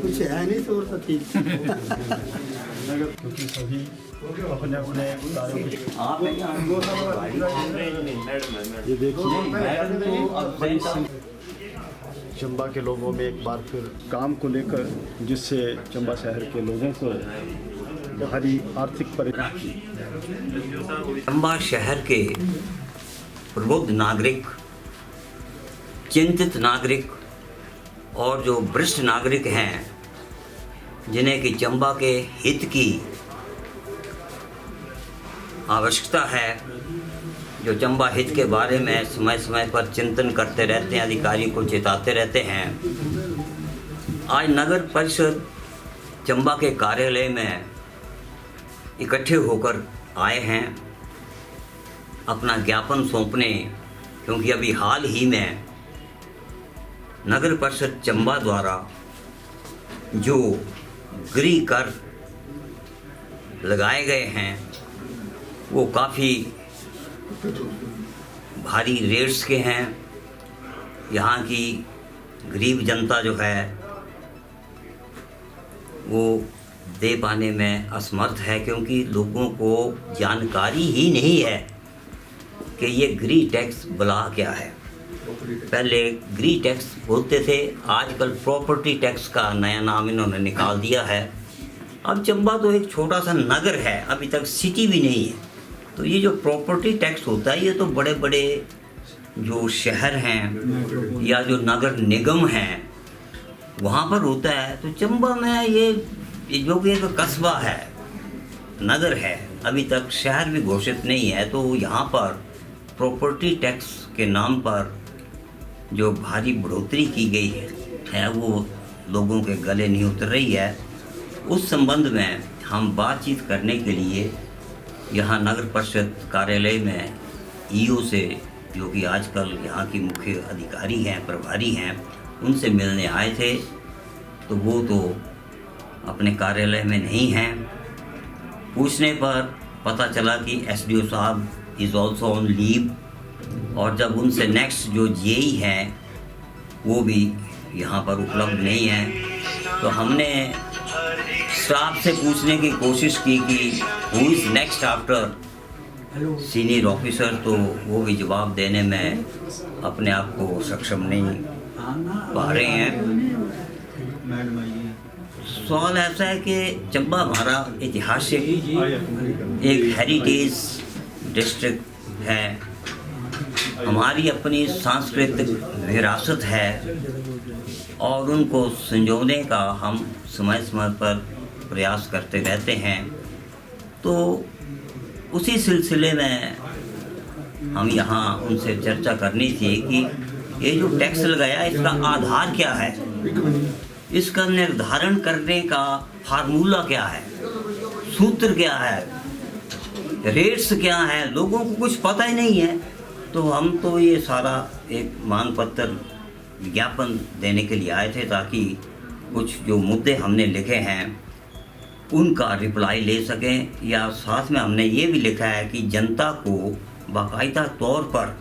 कुछ है नहीं तो और तो ठीक। क्योंकि सभी अपने अपने कार्यों को ये देखिए चंबा के लोगों में एक बार फिर काम को लेकर, जिससे चंबा शहर के लोगों को भारी आर्थिक परेशानी। चंबा शहर के प्रबुद्ध नागरिक, चिंतित नागरिक और जो वरिष्ठ नागरिक हैं, जिन्हें कि चंबा के हित की आवश्यकता है, जो चंबा हित के बारे में समय समय पर चिंतन करते रहते हैं, अधिकारी को चेताते रहते हैं। आज नगर परिषद चंबा के कार्यालय में इकट्ठे होकर आए हैं अपना ज्ञापन सौंपने, क्योंकि अभी हाल ही में नगर परिषद चंबा द्वारा जो गृह कर लगाए गए हैं वो काफ़ी भारी रेट्स के हैं। यहाँ की गरीब जनता जो है वो दे पाने में असमर्थ है, क्योंकि लोगों को जानकारी ही नहीं है कि ये गृह टैक्स बला क्या है। पहले गृह टैक्स बोलते थे, आजकल प्रॉपर्टी टैक्स का नया नाम इन्होंने निकाल दिया है। अब चंबा तो एक छोटा सा नगर है, अभी तक सिटी भी नहीं है, तो ये जो प्रॉपर्टी टैक्स होता है ये तो बड़े बड़े जो शहर हैं या जो नगर निगम हैं वहाँ पर होता है। तो चंबा में ये जो कि एक कस्बा है, नगर है, अभी तक शहर भी घोषित नहीं है, तो यहाँ पर प्रॉपर्टी टैक्स के नाम पर जो भारी बढ़ोतरी की गई है वो लोगों के गले नहीं उतर रही है। उस संबंध में हम बातचीत करने के लिए यहाँ नगर परिषद कार्यालय में ईओ से, जो कि आजकल यहाँ की मुख्य अधिकारी हैं, प्रभारी हैं, उनसे मिलने आए थे। तो वो तो अपने कार्यालय में नहीं हैं। पूछने पर पता चला कि एसडीओ साहब इज़ ऑल्सो ऑन लीव, और जब उनसे नेक्स्ट जो जेई हैं वो भी यहाँ पर उपलब्ध नहीं हैं। तो हमने स्टाफ से पूछने की कोशिश की कि who is next after senior officer, तो वो भी जवाब देने में अपने आप को सक्षम नहीं पा रहे हैं। सवाल ऐसा है कि चंबा हमारा ऐतिहासिक एक हेरिटेज डिस्ट्रिक्ट है, हमारी अपनी सांस्कृतिक विरासत है, और उनको संजोने का हम समय समय पर प्रयास करते रहते हैं। तो उसी सिलसिले में हम यहाँ उनसे चर्चा करनी थी कि ये जो टैक्स लगाया इसका आधार क्या है, इसका निर्धारण करने का फार्मूला क्या है, सूत्र क्या है, रेट्स क्या है, लोगों को कुछ पता ही नहीं है। तो हम तो ये सारा एक मांग पत्र विज्ञापन देने के लिए आए थे, ताकि कुछ जो मुद्दे हमने लिखे हैं उनका रिप्लाई ले सकें, या साथ में हमने ये भी लिखा है कि जनता को बाकायदा तौर पर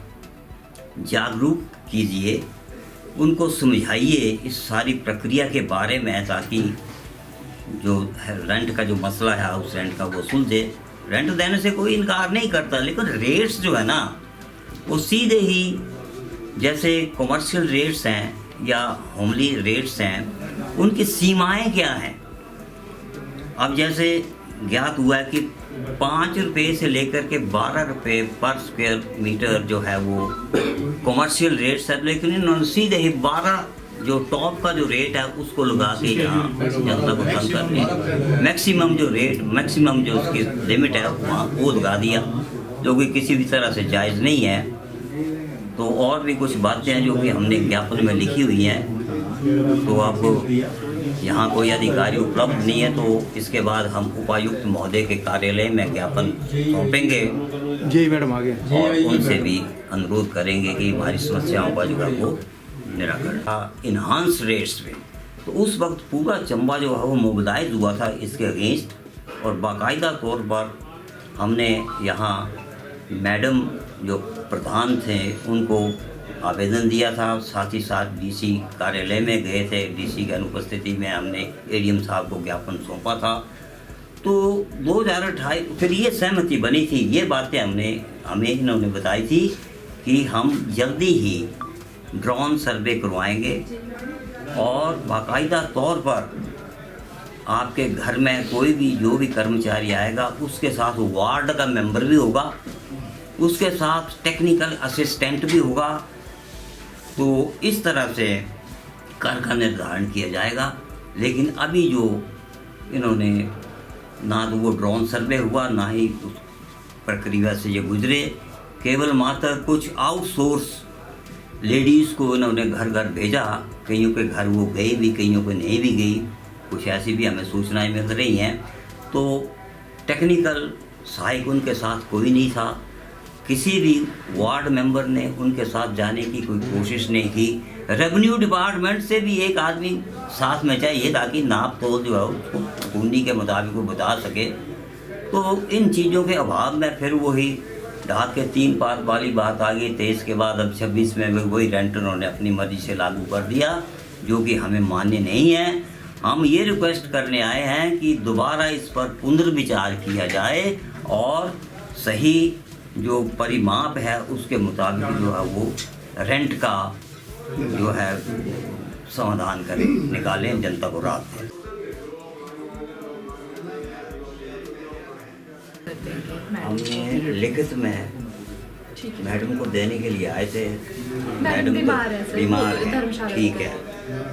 जागरूक कीजिए, उनको समझाइए इस सारी प्रक्रिया के बारे में, ताकि जो रेंट का जो मसला है उस रेंट का वो सुलझे। रेंट देने से कोई इनकार नहीं करता, लेकिन रेट्स जो है ना वो सीधे ही जैसे कमर्शियल रेट्स हैं या होमली रेट्स हैं, उनकी सीमाएं क्या हैं। अब जैसे ज्ञात हुआ है कि 5 रुपये से लेकर के 12 रुपये पर स्क्वायर मीटर जो है वो कमर्शियल रेट्स है, लेकिन इन्होंने सीधे ही 12 जो टॉप का जो रेट है उसको लगा के यहाँ जनता को तंग कर दिया। मैक्सिमम जो रेट, मैक्सिमम जो उसकी लिमिट है वहाँ वो लगा दिया, जो कि किसी भी तरह से जायज़ नहीं है। तो और भी कुछ बातें हैं जो कि हमने ज्ञापन में लिखी हुई हैं। तो आप यहाँ कोई अधिकारी उपलब्ध नहीं है, तो इसके बाद हम उपायुक्त महोदय के कार्यालय में ज्ञापन सौंपेंगे जी मैडम आगे, और उनसे भी अनुरोध करेंगे कि हमारी समस्याओं का जो है वो निराकरण इन्हांस रेट्स में। तो उस वक्त पूरा चंबा जो है वो मोबिलाइज हुआ था इसके अगेंस्ट, और बाकायदा तौर पर हमने यहाँ मैडम जो प्रधान थे उनको आवेदन दिया था, साथ ही साथ डीसी कार्यालय में गए थे। डीसी की अनुपस्थिति में हमने एडीएम साहब को ज्ञापन सौंपा था। तो 2028 फिर ये सहमति बनी थी, ये बातें हमें इन्होंने बताई थी कि हम जल्दी ही ड्रोन सर्वे करवाएंगे और बाकायदा तौर पर आपके घर में कोई भी जो भी कर्मचारी आएगा उसके साथ वार्ड का मेंबर भी होगा, उसके साथ टेक्निकल असिस्टेंट भी होगा। तो इस तरह से कर का निर्धारण किया जाएगा। लेकिन अभी जो इन्होंने ना तो वो ड्रोन सर्वे हुआ, ना ही उस प्रक्रिया से ये गुजरे, केवल मात्र कुछ आउटसोर्स लेडीज़ को इन्होंने घर घर भेजा। कईयों के घर वो गए भी, कईयों को नहीं भी गई, कुछ ऐसी भी हमें सूचनाएं मिल रही हैं। तो टेक्निकल सहायक उनके साथ कोई नहीं था, किसी भी वार्ड मेंबर ने उनके साथ जाने की कोई कोशिश नहीं की। रेवेन्यू डिपार्टमेंट से भी एक आदमी साथ में चाहिए ताकि नाप तोल जो है उसको पूंजी के मुताबिक वो बता सके। तो इन चीज़ों के अभाव में फिर वही ढाक के 3 पात वाली बात आ गई। 23 के बाद अब 26 में वही रेंट उन्होंने अपनी मर्जी से लागू कर दिया, जो कि हमें मान्य नहीं है। हम ये रिक्वेस्ट करने आए हैं कि दोबारा इस पर पुनर्विचार किया जाए और सही जो परिमाप है उसके मुताबिक जो है वो रेंट का जो है समाधान करें, निकालें, जनता को राहत दें। हमने लिखित में मैडम को देने के लिए आए थे। मैडम बीमार है, ठीक है।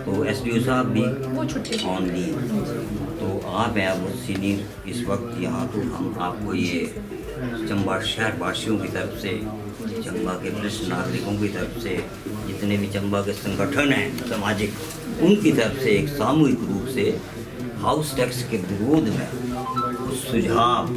तो एसडीओ साहब भी ऑन लीव, तो आप हैं वो सीनियर इस वक्त यहाँ। तो हम आपको ये चंबा शहर वासियों की तरफ से, चंबा के वरिष्ठ नागरिकों की तरफ से, जितने भी चंबा के संगठन हैं सामाजिक, उनकी तरफ से एक सामूहिक रूप से हाउस टैक्स के विरोध में कुछ सुझाव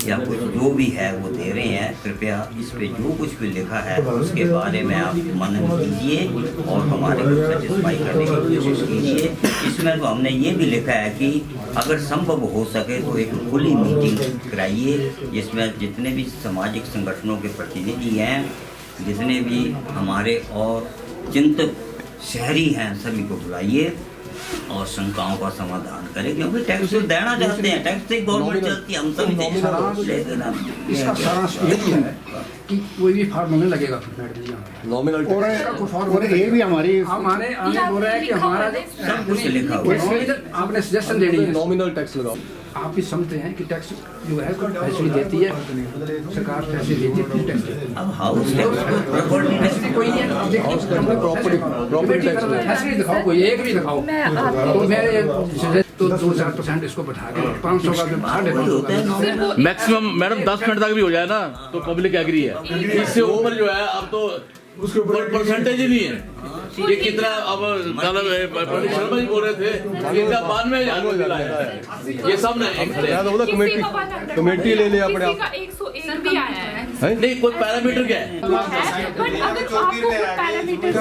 या कुछ जो भी है वो दे रहे हैं। कृपया इस पे जो कुछ भी लिखा है उसके बारे में आप मनन कीजिए और हमारे को सेटिस्फाई करने की कोशिश कीजिए। इसमें तो हमने ये भी लिखा है कि अगर संभव हो सके तो एक खुली मीटिंग कराइए, जिसमें जितने भी सामाजिक संगठनों के प्रतिनिधि हैं, जितने भी हमारे और चिंतक शहरी हैं, सभी को बुलाइए और शंकाओं का समाधान करें। क्योंकि टैक्स तो देना चाहते हैं, टैक्स से गवर्नमेंट चलती है, हम सब इसका सारांश ये है कि कोई भी फॉर्म नहीं लगेगा नॉमिनल और ये भी हमारे आगे बोल रहा है कि हमारा सब कुछ लिखा हुआ है। आपने सजेशन देनी है, नॉमिनल टैक्स लगाओ। आप भी समझते हैं कि टैक्स जो है फैसिलिटी देती है सरकार, फैसिलिटी देती है, टैक्स देती है। अब हाउस टैक्स प्रॉपर्टी टैक्स कोई नहीं है, आप देखिए प्रॉपर्टी टैक्स फैसिलिटी दिखाओ, कोई एक भी दिखाओ। तो मैं तो 2-4% इसको बढ़ा के 500 का 550 मैक्सिमम मैडम 10 मिनट तक भी हो जाए ना तो पब्लिक एग्री है। इससे ऊपर जो है अब तो उसके ऊपर परसेंटेज ही नहीं है। ये कितना अब पंडित शर्मा जी बोल रहे थे कि इनका 92,000 मिला है। ये सब ना कमेटी ले ले अपने आप। 101 भी आया है। नहीं, कोई पैरामीटर क्या है? बट अगर आपको पैरामीटर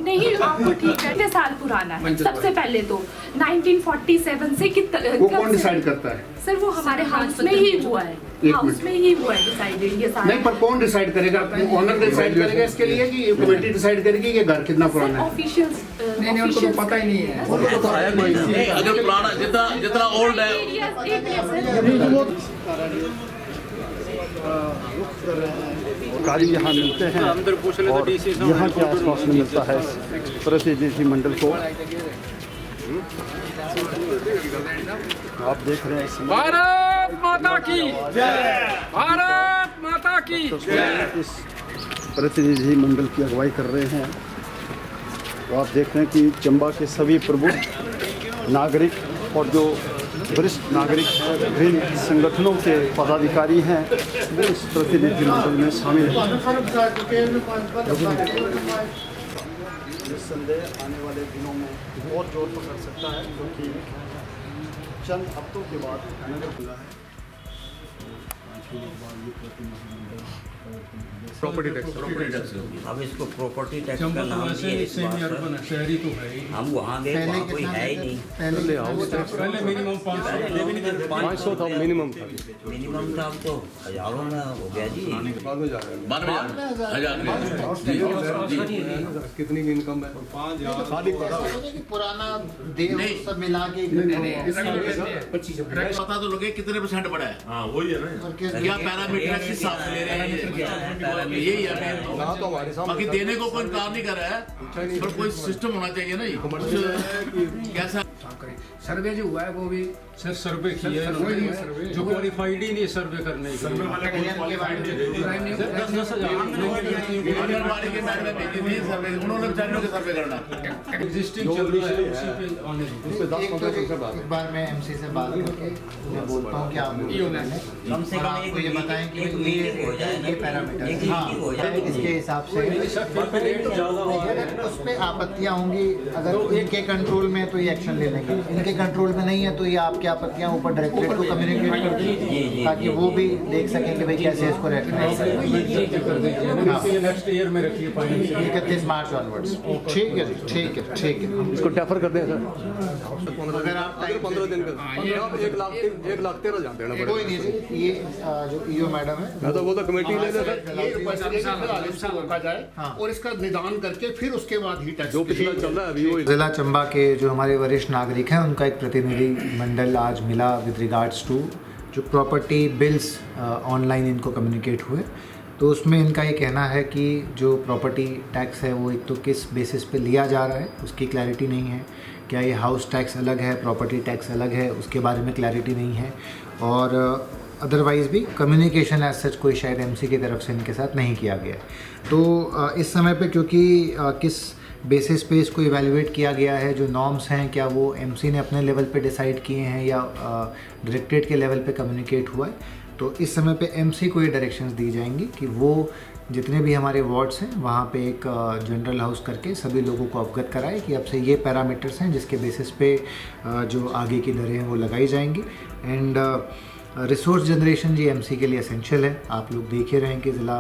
नहीं, आपको ठीक है, 10 साल पुराना है। सबसे पहले तो 1947 से वो कौन डिसाइड करता है? सर वो हमारे हाउस में ही हुआ है, हाउस में ही हुआ है डिसाइडेड ये सारा। नहीं, पर कौन डिसाइड करेगा? ओनर डिसाइड करेगा इसके लिए कि कमेटी डिसाइड करेगी कि घर कितना पुराना है? ऑफिशियल्स नहीं, उनको तो पता ही नहीं है। अगर पुराना जितना ओल्ड है कार्य यहाँ मिलते हैं और यहाँ के आसपास में मिलता है प्रतिनिधि मंडल को। आप देख रहे हैं भारत माता की जय, भारत माता की जय। इस प्रतिनिधि मंडल की अगुवाई कर रहे हैं। तो आप देख रहे हैं कि चंबा के सभी प्रबुद्ध नागरिक और जो वरिष्ठ नागरिक हैं, विभिन्न संगठनों के पदाधिकारी हैं, वो इस प्रतिनिधि मंडल में शामिल हैं। निस्संदेह आने वाले दिनों में बहुत जोर पकड़ सकता है, क्योंकि चंद हफ्तों के बाद नगर खुला है। प्रॉपर्टी टैक्स अब इसको प्रॉपर्टी टैक्स का चंबा तो नाम वैसे दिया ही इस सेमी बात अर्बन पर। है, शहरी तो है ही। हम वहाँ गए, वहाँ कोई है ही नहीं। पहले मिनिमम 500 था मिनिमम था। मिनिमम था, अब तो हजारों में हो गया जी। 92,000 कितनी की इनकम है? पुराना देव सब मिला के पता तो लगे कितने परसेंट बढ़ा है। हाँ वही है ना, क्या पैरामीटर किस हिसाब से ले रहे हैं, यही है। यहाँ तो हमारे सामने बाकी देने को कोई इनकार नहीं कर रहा है, पर कोई सिस्टम होना चाहिए ना ये कैसा। सर्वे जो हुआ है वो भी सर सर्वे किया है इन्होंने, जो क्वालिफाइड ही नहीं सर्वे करने के लिए। 10,000 आंगनबाड़ी के मैडम में भेजी थी सर्वे, उन्होंने बेचारियों के सर्वे करना। एग्जिस्टिंग चल रहा है, उसी पे आने दो। उसमें 10-15% बात एक बार मैं एमसी से बात करके मैं बोलता हूँ कि आप कम से कम आपको ये बताएं कि एक मीटिंग हो जाए ना, ये पैरामीटर एक मीटिंग हो जाए। इसके हिसाब से उस पर आपत्तियाँ होंगी, अगर इनके कंट्रोल में तो ये एक्शन ले लेंगे, इनके कंट्रोल में नहीं है तो ये आपकी आपत्तियाँ ऊपर डायरेक्टरेट को कम्युनिकेट कर दें ताकि वो भी देख सकें कि भाई कैसे इसको रेक्टिफाई करें। नेक्स्ट ईयर में रखिए फाइनेंस। 31 मार्च ऑनवर्ड्स। ठीक है जी, ठीक है, ठीक है। इसको डेफर कर दें सर। अगर आप 15 दिन का 1,13,000 देना कोई पड़ेगा। नहीं जी, ये जो ईओ मैडम है मैं तो वो तो कमेटी ले ले सर, रोका जाए और इसका निदान करके फिर उसके बाद ही टैक्स जो पिछला चल रहा है अभी वो जिला चंबा के जो हमारे वरिष्ठ नागरिक हैं उनका एक प्रतिनिधि मंडल आज मिला विद रिगार्ड्स टू जो प्रॉपर्टी बिल्स ऑनलाइन इनको कम्युनिकेट हुए। तो उसमें इनका ये कहना है कि जो प्रॉपर्टी टैक्स है वो एक तो किस बेसिस पे लिया जा रहा है उसकी क्लैरिटी नहीं है, क्या ये हाउस टैक्स अलग है, प्रॉपर्टी टैक्स अलग है, उसके बारे में क्लैरिटी नहीं है। और अदरवाइज़ भी कम्युनिकेशन एज सच कोई शायद एमसी की तरफ से इनके साथ नहीं किया गया है। तो इस समय पे क्योंकि किस बेसिस पे इसको इवैल्यूएट किया गया है, जो नॉर्म्स हैं क्या वो एमसी ने अपने लेवल पे डिसाइड किए हैं या डायरेक्टरेट के लेवल पे कम्युनिकेट हुआ है, तो इस समय पे एमसी को ये डायरेक्शंस दी जाएंगी कि वो जितने भी हमारे वार्ड्स हैं वहाँ पे एक जनरल हाउस करके सभी लोगों को अवगत कराए कि अब से ये पैरामीटर्स हैं जिसके बेसिस पे जो आगे की दरें हैं वो लगाई जाएंगी। And resource generation G MC के लिए एसेंशियल है। आप लोग देख ही रहे हैं कि ज़िला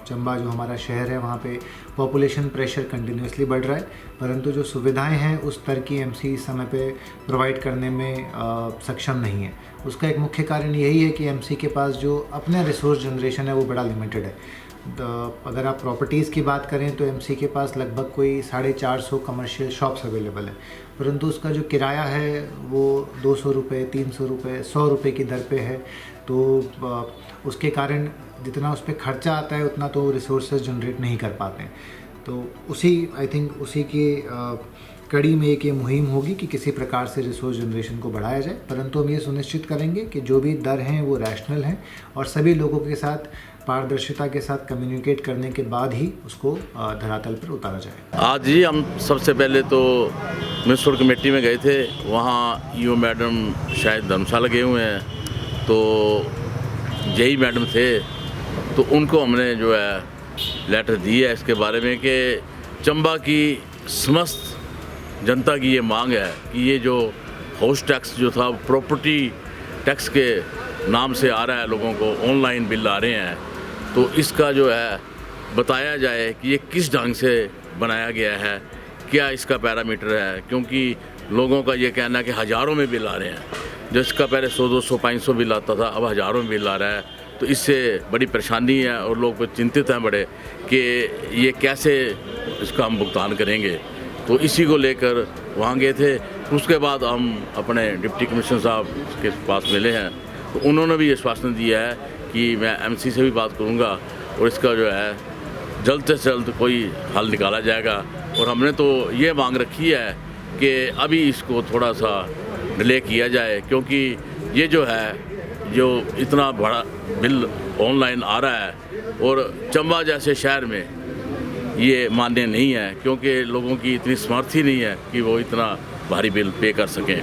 चंबा जो हमारा शहर है वहाँ पे पॉपुलेशन प्रेशर कंटिन्यूसली बढ़ रहा है, परंतु जो सुविधाएं हैं उस स्तर की एमसी इस समय पे प्रोवाइड करने में सक्षम नहीं है। उसका एक मुख्य कारण यही है कि एमसी के पास जो अपना रिसोर्स जनरेशन है वो बड़ा लिमिटेड है। अगर आप प्रॉपर्टीज़ की बात करें तो एमसी के पास लगभग कोई 450 कमर्शियल शॉप्स अवेलेबल है, परंतु उसका जो किराया है वो 200 रुपये, 300 रुपये, 100 रुपये की दर पे है। तो उसके कारण जितना उस पर खर्चा आता है उतना तो रिसोर्सेज जनरेट नहीं कर पाते हैं। तो उसी आई थिंक उसी की कड़ी में एक ये मुहिम होगी कि किसी प्रकार से रिसोर्स जनरेशन को बढ़ाया जाए, परंतु हम ये सुनिश्चित करेंगे कि जो भी दर हैं वो रैशनल हैं और सभी लोगों के साथ पारदर्शिता के साथ कम्युनिकेट करने के बाद ही उसको धरातल पर उतारा जाए। आज ही हम सबसे पहले तो म्यूनसिपल कमेटी में गए थे, वहाँ ईओ मैडम शायद धर्मशाला गए हुए हैं, तो जेई मैडम थे, तो उनको हमने जो है लेटर दी है इसके बारे में कि चंबा की समस्त जनता की ये मांग है कि ये जो हाउस टैक्स जो था प्रॉपर्टी टैक्स के नाम से आ रहा है, लोगों को ऑनलाइन बिल आ रहे हैं, तो इसका जो है बताया जाए कि ये किस ढंग से बनाया गया है, क्या इसका पैरामीटर है, क्योंकि लोगों का ये कहना है कि हज़ारों में बिल आ रहे हैं, जिसका पहले 100, 200, 500 बिल आता था, अब हज़ारों में बिल आ रहा है। तो इससे बड़ी परेशानी है और लोग चिंतित हैं बड़े कि ये कैसे इसका हम भुगतान करेंगे। तो इसी को लेकर वहाँ गए थे। उसके बाद हम अपने डिप्टी कमिश्नर साहब के पास मिले हैं, तो उन्होंने भी आश्वासन दिया है कि मैं एमसी से भी बात करूँगा और इसका जो है जल्द से जल्द कोई हल निकाला जाएगा। और हमने तो ये मांग रखी है कि अभी इसको थोड़ा सा डिले किया जाए, क्योंकि ये जो है जो इतना बड़ा बिल ऑनलाइन आ रहा है और चंबा जैसे शहर में ये मान्य नहीं है, क्योंकि लोगों की इतनी समर्थ ही नहीं है कि वो इतना भारी बिल पे कर सकें।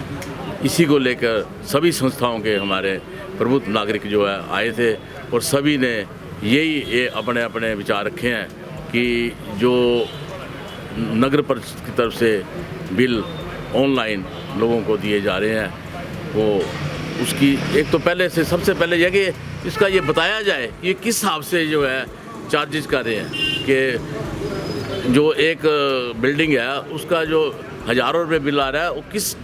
इसी को लेकर सभी संस्थाओं के हमारे प्रबुद्ध नागरिक जो है आए थे और सभी ने ये अपने अपने विचार रखे हैं कि जो नगर परिषद की तरफ से बिल ऑनलाइन लोगों को दिए जा रहे हैं वो उसकी एक तो पहले से सबसे पहले यह कि इसका ये बताया जाए कि किस हिसाब से जो है चार्जेस कर रहे हैं कि जो एक बिल्डिंग है उसका जो हज़ारों रुपये बिल आ रहा है वो किस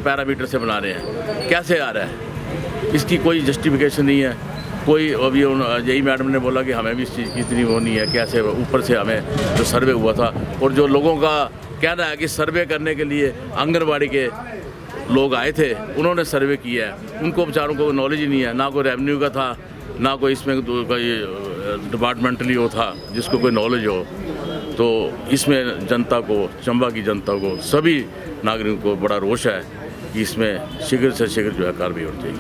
पैरामीटर से बना रहे हैं, कैसे आ रहा है, इसकी कोई जस्टिफिकेशन नहीं है। कोई अभी यही मैडम ने बोला कि हमें भी इस चीज़ की इतनी वो नहीं है, कैसे ऊपर से हमें जो सर्वे हुआ था और जो लोगों का कहना है कि सर्वे करने के लिए आंगनबाड़ी के लोग आए थे, उन्होंने सर्वे किया है, उनको बेचारों को नॉलेज ही नहीं है, ना कोई रेवेन्यू का था, ना कोई इसमें कोई डिपार्टमेंटली हो था जिसको कोई नॉलेज हो। तो इसमें जनता को, चंबा की जनता को, सभी नागरिकों को बड़ा रोष है कि इसमें शीघ्र से शीघ्र जो है कार्रवाई होनी चाहिए।